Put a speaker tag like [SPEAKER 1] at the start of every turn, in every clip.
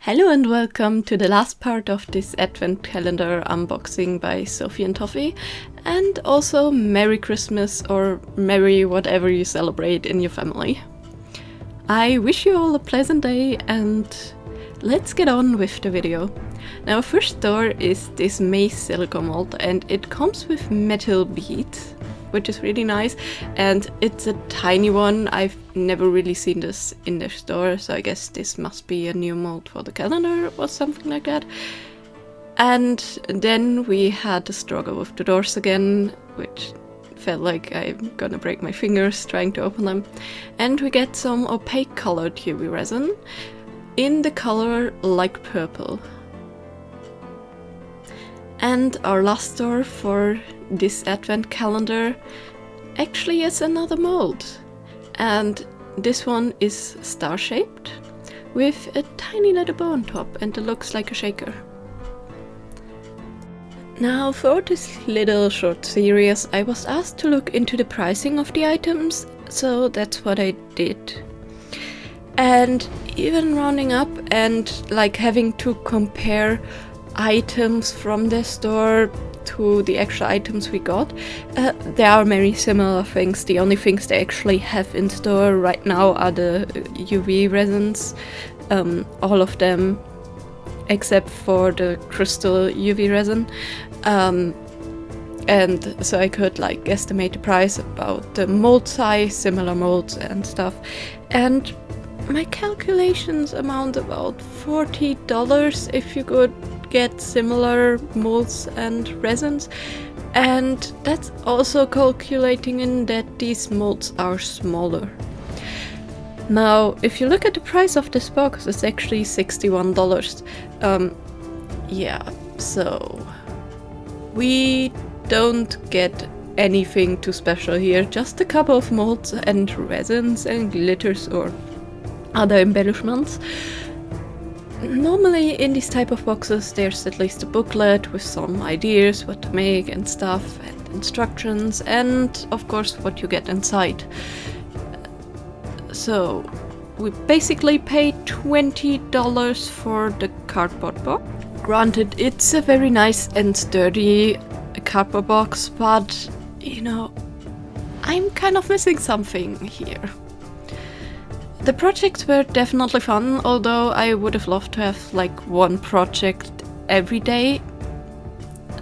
[SPEAKER 1] Hello and welcome to the last part of this Advent calendar unboxing by Sophie and Toffee, and also Merry Christmas or Merry whatever you celebrate in your family. I wish you all a pleasant day and let's get on with the video. Now, our first door is this maize silicone mold and it comes with metal beads, which is really nice, and it's a tiny one. I've never really seen this in the store, so I guess this must be a new mold for the calendar or something like that. And then we had to struggle with the doors again, which felt like I'm gonna break my fingers trying to open them. And we get some opaque colored UV resin in the color light purple. And our last door for this advent calendar actually is another mold. And this one is star-shaped with a tiny little bow on top, and it looks like a shaker. Now, for this little short series, I was asked to look into the pricing of the items, so that's what I did. And even rounding up and like having to compare items from the store to the extra items we got, there are many similar things. The only things they actually have in store right now are the UV resins, all of them except for the crystal UV resin, and so I could like estimate the price about the mold size, similar molds and stuff, and my calculations amount about $40 if you could get similar molds and resins, and that's also calculating in that these molds are smaller. Now, if you look at the price of this box, it's actually $61. Yeah, so we don't get anything too special here, just a couple of molds and resins and glitters or other embellishments. Normally in these type of boxes there's at least a booklet with some ideas what to make and stuff, and instructions, and of course what you get inside. So we basically paid $20 for the cardboard box. Granted, it's a very nice and sturdy cardboard box, but you know, I'm kind of missing something here. The projects were definitely fun, although I would have loved to have like one project every day.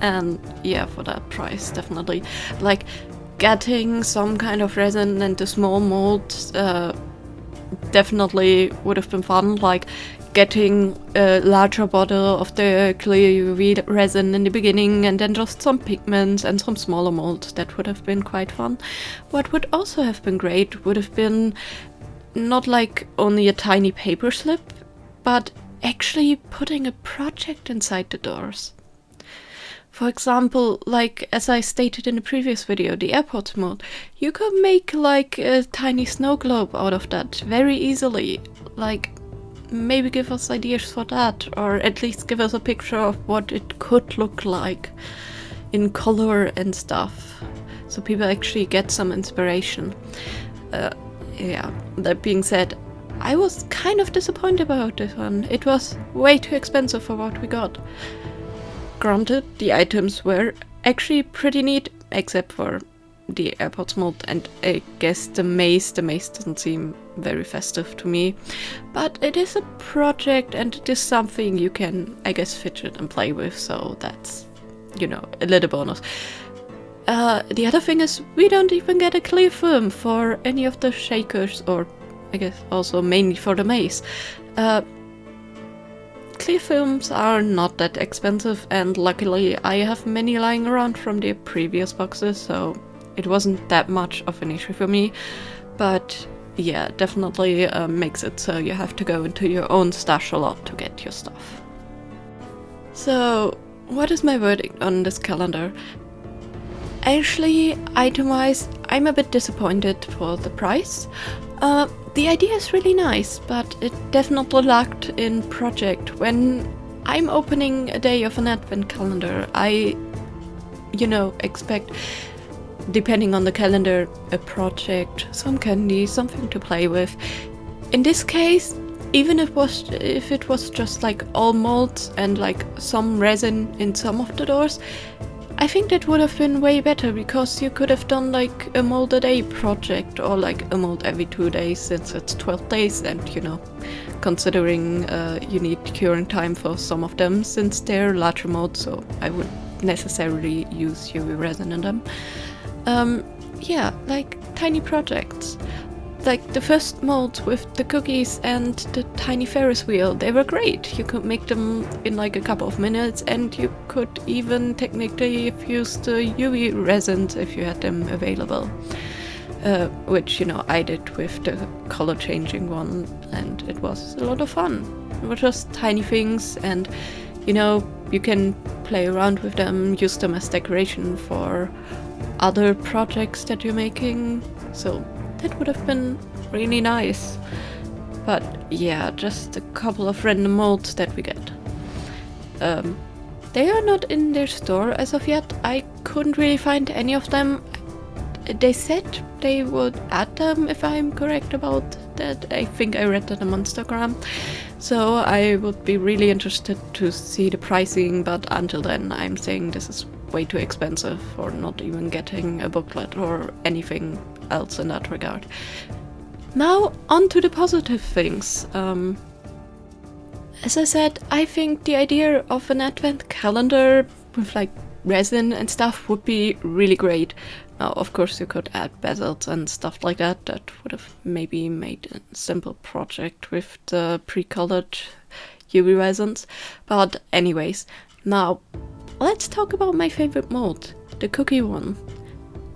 [SPEAKER 1] And yeah, for that price, definitely. Like getting some kind of resin and the small molds definitely would have been fun. Like getting a larger bottle of the clear UV resin in the beginning and then just some pigments and some smaller molds. That would have been quite fun. What would also have been great would have been not like only a tiny paper slip, but actually putting a project inside the doors. For example, like as I stated in the previous video, the airport mold, you could make like a tiny snow globe out of that very easily. Like maybe give us ideas for that, or at least give us a picture of what it could look like in color and stuff, so people actually get some inspiration. Yeah, that being said, I was kind of disappointed about this one. It was way too expensive for what we got. Granted, the items were actually pretty neat, except for the airport mold, and I guess the maze doesn't seem very festive to me. But it is a project and it is something you can, I guess, fidget and play with, so that's, you know, a little bonus. The other thing is, we don't even get a clear film for any of the shakers, or I guess also mainly for the maze. Clear films are not that expensive, and luckily I have many lying around from the previous boxes, so it wasn't that much of an issue for me. But yeah, definitely makes it so you have to go into your own stash a lot to get your stuff. So, what is my verdict on this calendar? Actually, item-wise, I'm a bit disappointed for the price. The idea is really nice, but it definitely lacked in project. When I'm opening a day of an advent calendar, I, you know, expect, depending on the calendar, a project, some candy, something to play with. In this case, even if it was just like all molds and like some resin in some of the doors, I think that would have been way better, because you could have done like a mold a day project, or like a mold every 2 days, since it's 12 days, and you know, considering you need curing time for some of them since they're larger molds, so I wouldn't necessarily use UV resin in them. Yeah, like tiny projects. Like the first molds with the cookies and the tiny Ferris wheel, they were great. You could make them in like a couple of minutes, and you could even technically use the UV resins if you had them available. Which, you know, I did with the color changing one, and it was a lot of fun. It was just tiny things, and you know, you can play around with them, use them as decoration for other projects that you're making. So that would have been really nice. But yeah, just a couple of random molds that we get. They are not in their store as of yet. I couldn't really find any of them. They said they would add them, if I'm correct about that. I think I read that on Instagram. So I would be really interested to see the pricing, but until then I'm saying this is way too expensive for not even getting a booklet or anything else in that regard. Now on to the positive things. As I said, I think the idea of an advent calendar with like resin and stuff would be really great. Now, of course, you could add bezels and stuff like that. That would have maybe made a simple project with the pre-colored UV resins. But anyways, now let's talk about my favorite mold, the cookie one.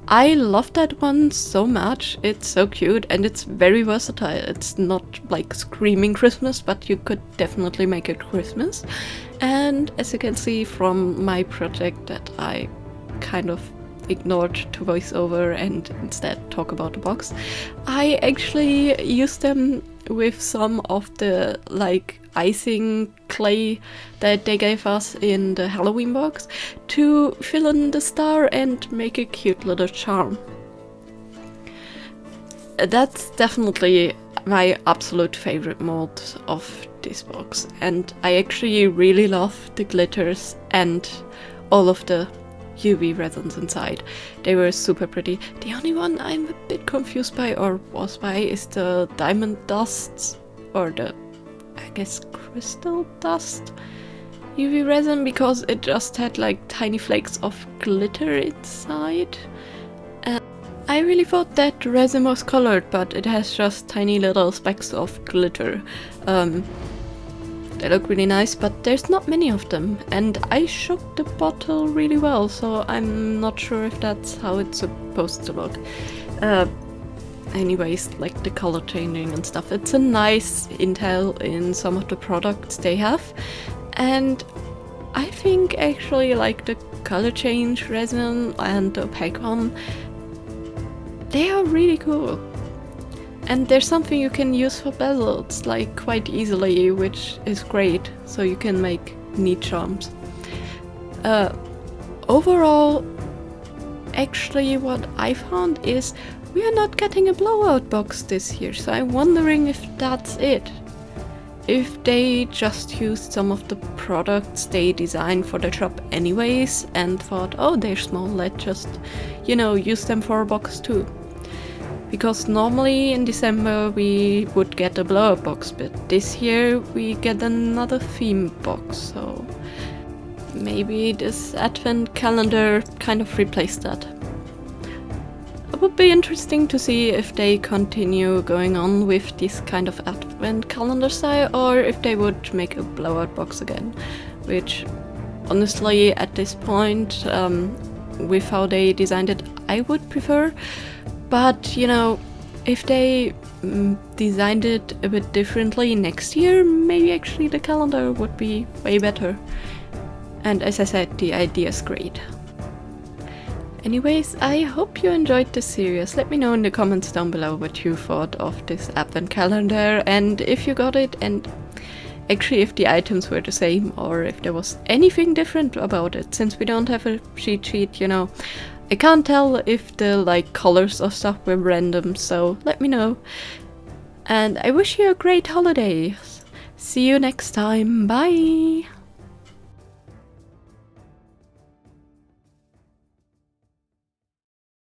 [SPEAKER 1] I love that one so much. It's so cute and it's very versatile. It's not like screaming Christmas, but you could definitely make it Christmas. And as you can see from my project that I kind of ignored to voice over and instead talk about the box, I actually used them with some of the like icing clay that they gave us in the Halloween box to fill in the star and make a cute little charm. That's definitely my absolute favorite mold of this box, and I actually really love the glitters and all of the UV resins inside. They were super pretty. The only one I'm a bit confused by, or was by, is the diamond dust, or the, I guess, crystal dust UV resin, because it just had like tiny flakes of glitter inside. And I really thought that resin was colored, but it has just tiny little specks of glitter. They look really nice, but there's not many of them, and I shook the bottle really well, so I'm not sure if that's how it's supposed to look. Anyways, like the color changing and stuff, it's a nice intel in some of the products they have, and I think actually like the color change resin and the opaque one, they are really cool. And there's something you can use for bezels like quite easily, which is great, so you can make neat charms. Overall, actually what I found is we are not getting a blowout box this year, so I'm wondering if that's it. If they just used some of the products they designed for the shop anyways and thought, oh, they're small, let's just, you know, use them for a box too. Because normally in December we would get a blowout box, but this year we get another theme box, so maybe this advent calendar kind of replaced that. It would be interesting to see if they continue going on with this kind of advent calendar style, or if they would make a blowout box again, which honestly at this point, with how they designed it, I would prefer. But, you know, if they designed it a bit differently next year, maybe actually the calendar would be way better. And as I said, the idea is great. Anyways, I hope you enjoyed this series. Let me know in the comments down below what you thought of this advent calendar, and if you got it, and actually if the items were the same, or if there was anything different about it, since we don't have a cheat sheet, you know. I can't tell if the like colors or stuff were random, so let me know. And I wish you a great holiday. See you next time. Bye!